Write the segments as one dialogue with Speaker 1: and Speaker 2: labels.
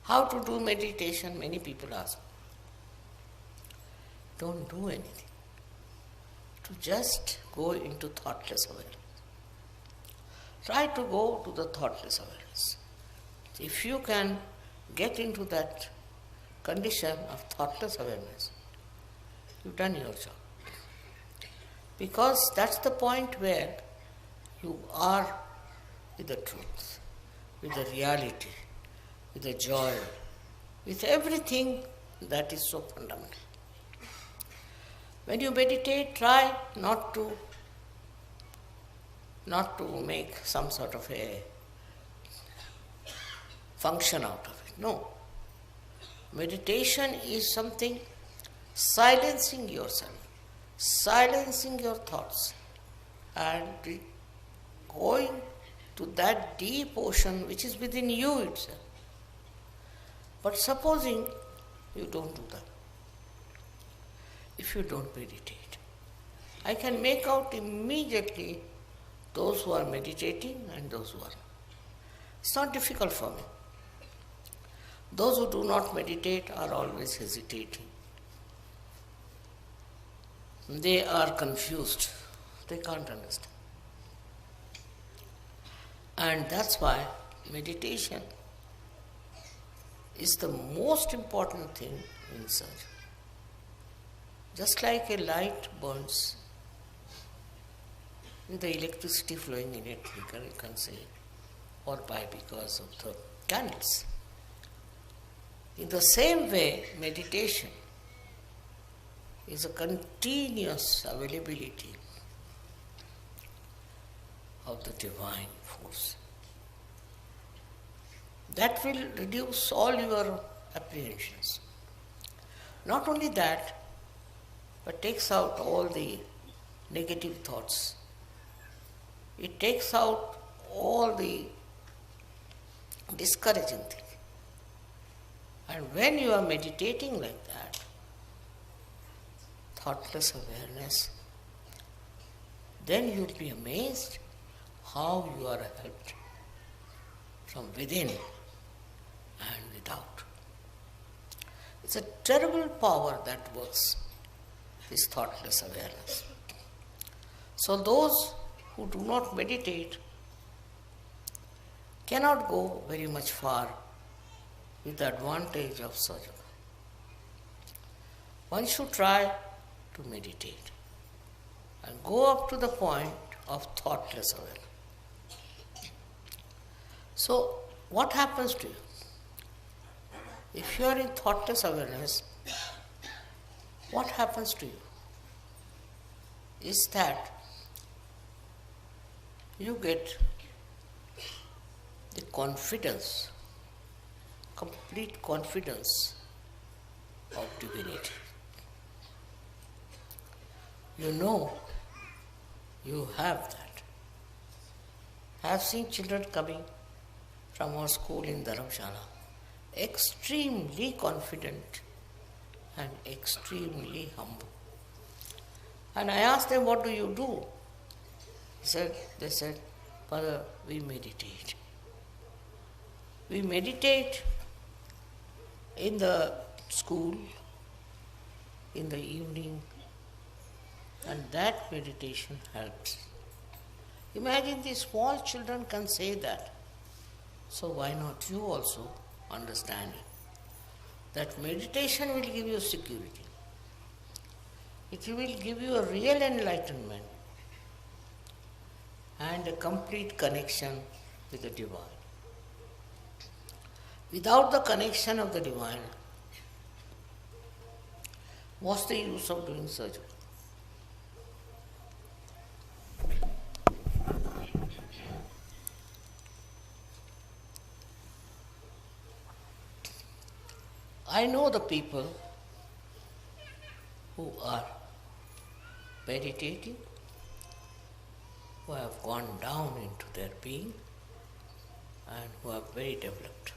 Speaker 1: How to do meditation? Many people ask. Don't do anything. To just go into thoughtless awareness. Try to go to the thoughtless awareness. If you can get into that condition of thoughtless awareness, you've done your job. Because that's the point where you are with the truth, with the reality, with the joy, with everything that is so fundamental. When you meditate, try not to make some sort of a function out of it. No. Meditation is something silencing yourself, silencing your thoughts, and going to that deep ocean which is within you itself. But supposing you don't do that, if you don't meditate, I can make out immediately those who are meditating and those who are not. It's not difficult for me. Those who do not meditate are always hesitating. They are confused. They can't understand. And that's why meditation is the most important thing in surgery. Just like a light burns with the electricity flowing in it, you can say, or by because of the candles. In the same way, meditation is a continuous availability of the divine force. That will reduce all your apprehensions. Not only that, but takes out all the negative thoughts. It takes out all the discouraging things. And when you are meditating like that, thoughtless awareness, then you'll be amazed how you are helped from within and without. It's a terrible power that works, this thoughtless awareness. So those who do not meditate cannot go very much far with the advantage of sadhana. One should try to meditate and go up to the point of thoughtless awareness. So, what happens to you? If you are in thoughtless awareness, what happens to you is that you get the confidence, complete confidence of divinity. You know you have that. I have seen children coming from our school in Dharamshala, extremely confident and extremely humble. And I asked them, what do you do? They said, Father, we meditate. We meditate in the school, in the evening, and that meditation helps. Imagine these small children can say that. So why not you also understand it? That meditation will give you security. It will give you a real enlightenment and a complete connection with the divine. Without the connection of the divine, what's the use of doing surgery? I know the people who are meditating, who have gone down into their being and who are very developed.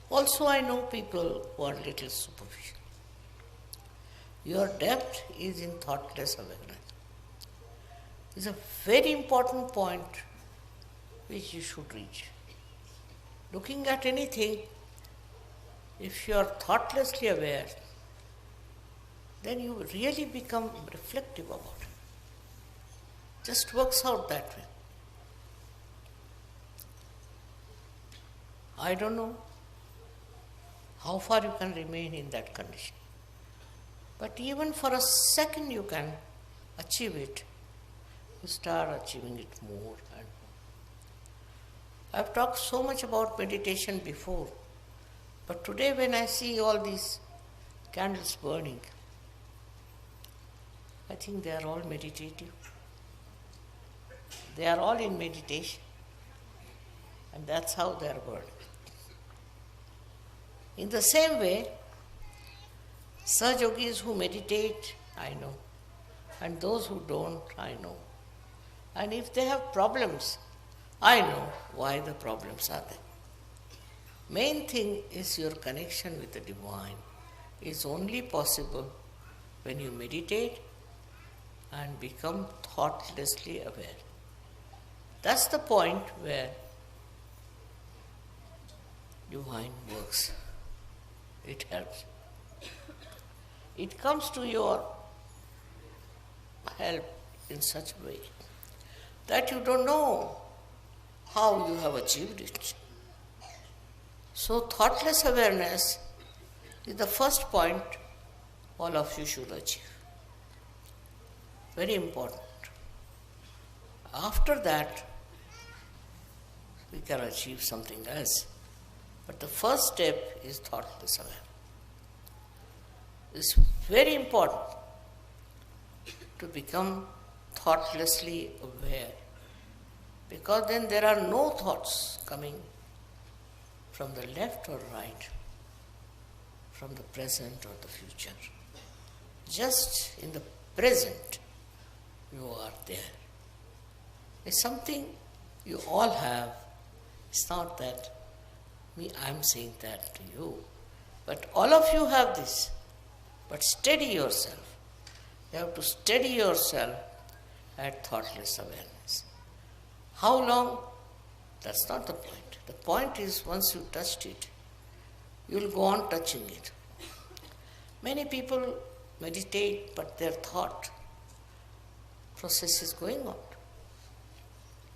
Speaker 1: Also, I know people who are little superficial. Your depth is in thoughtless awareness. It's a very important point which you should reach. looking at anything, if you are thoughtlessly aware, then you really become reflective about it. Just works out that way. I don't know how far you can remain in that condition. But even for a second you can achieve it. You start achieving it more and more. I've talked so much about meditation before, but today when I see all these candles burning, I think they are all meditative. They are all in meditation, and that's how they are burning. In the same way, Sahajogis who meditate, I know, and those who don't, I know. And if they have problems, I know why the problems are there. Main thing is your connection with the Divine is only possible when you meditate and become thoughtlessly aware. That's the point where Divine works. It helps. It comes to your help in such a way that you don't know how you have achieved it. So thoughtless awareness is the first point all of you should achieve. Very important. After that, we can achieve something else. But the first step is thoughtless awareness. It's very important to become thoughtlessly aware, because then there are no thoughts coming from the left or right, from the present or the future. Just in the present, you are there. It's something you all have. It's not that I'm saying that to you, but all of you have this. But steady yourself. You have to steady yourself at thoughtless awareness. How long? That's not the point. The point is once you touched it, you will go on touching it. Many people meditate, but their thought process is going on.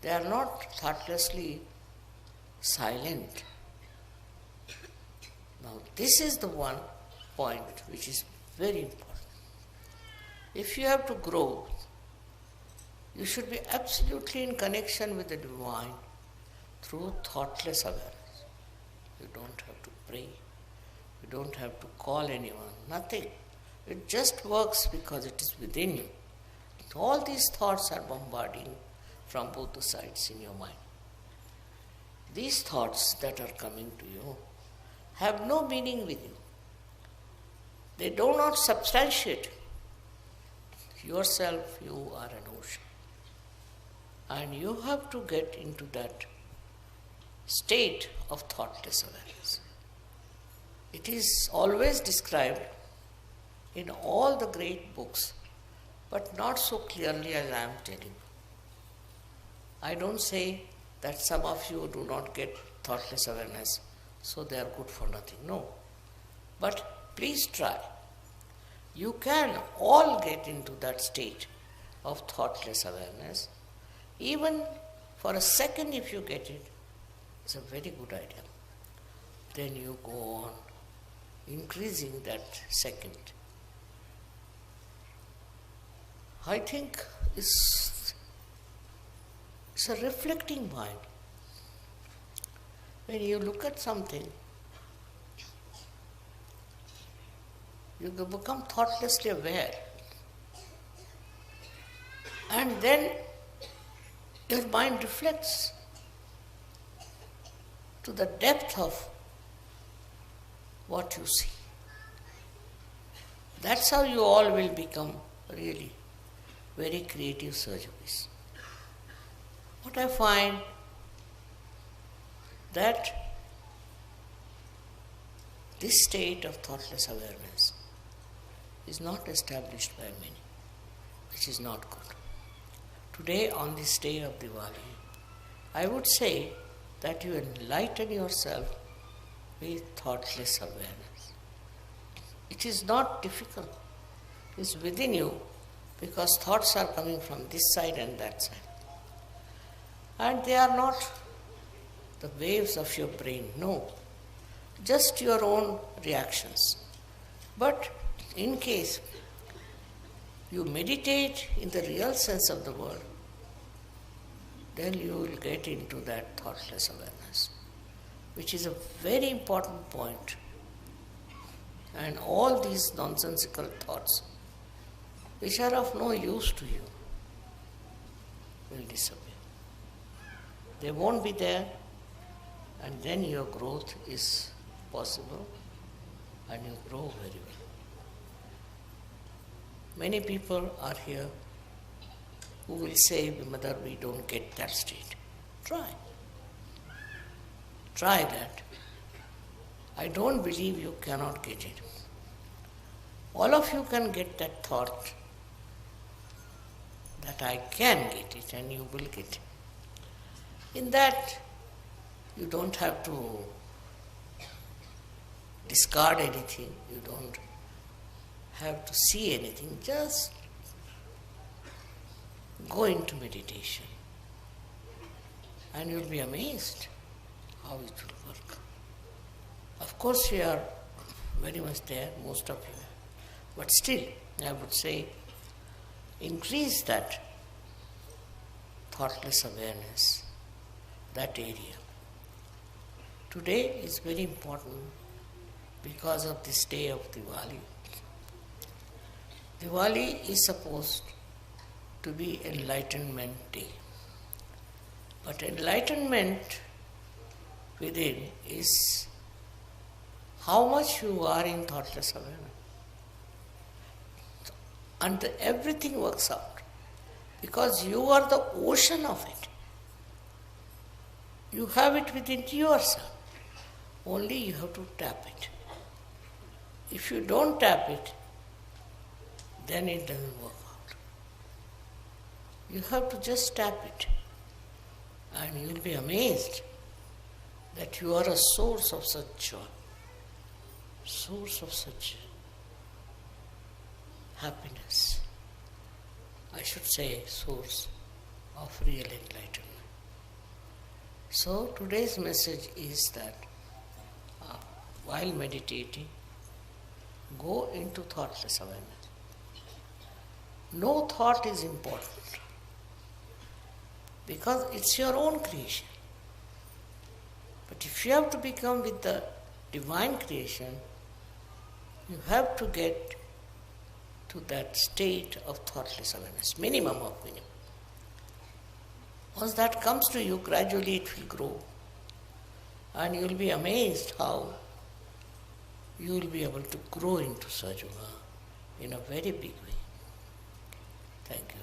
Speaker 1: They are not thoughtlessly silent. Now, this is the one point which is very important. If you have to grow, you should be absolutely in connection with the Divine through thoughtless awareness. You don't have to pray. You don't have to call anyone. Nothing. It just works because it is within you. All these thoughts are bombarding from both the sides in your mind. These thoughts that are coming to you have no meaning with you. They do not substantiate yourself. You are an ocean. And you have to get into that state of thoughtless awareness. It is always described in all the great books, but not so clearly as I am telling you. I don't say that some of you do not get thoughtless awareness, so they are good for nothing. No. But please try. You can all get into that state of thoughtless awareness. Even for a second, if you get it, it's a very good idea. Then you go on increasing that second. I think it's a reflecting mind. When you look at something, you become thoughtlessly aware. And then your mind reflects to the depth of what you see. That's how you all will become really very creative surgeons. What I find that this state of thoughtless awareness is not established by many, which is not good. Today, on this day of Diwali, I would say that you enlighten yourself with thoughtless awareness. It is not difficult. It is within you, because thoughts are coming from this side and that side. And they are not the waves of your brain, no. Just your own reactions. But in case you meditate in the real sense of the word, then you will get into that thoughtless awareness, which is a very important point. And all these nonsensical thoughts, which are of no use to you, will disappear. They won't be there, and then your growth is possible and you grow very well. Many people are here who will say, Mother, we don't get that state. Try. Try that. I don't believe you cannot get it. All of you can get that thought that I can get it, and you will get it. In that, you don't have to discard anything, you don't have to see anything, just go into meditation and you'll be amazed how it will work. Of course, you are very much there, most of you, but still, I would say, increase that thoughtless awareness, that area. Today is very important because of this day of Diwali. Diwali is supposed to be Enlightenment Day. But enlightenment within is how much you are in thoughtless awareness. And everything works out because you are the ocean of it. You have it within yourself. Only you have to tap it. If you don't tap it, then it doesn't work out. You have to just tap it, and you will be amazed that you are a source of such joy, source of such happiness. I should say source of real enlightenment. So today's message is that while meditating, go into thoughtless awareness. No thought is important because it's your own creation. But if you have to become with the divine creation, you have to get to that state of thoughtless awareness, minimum of minimum. Once that comes to you, gradually it will grow. And you will be amazed how you will be able to grow into Sajuga in a very big way. Thank you.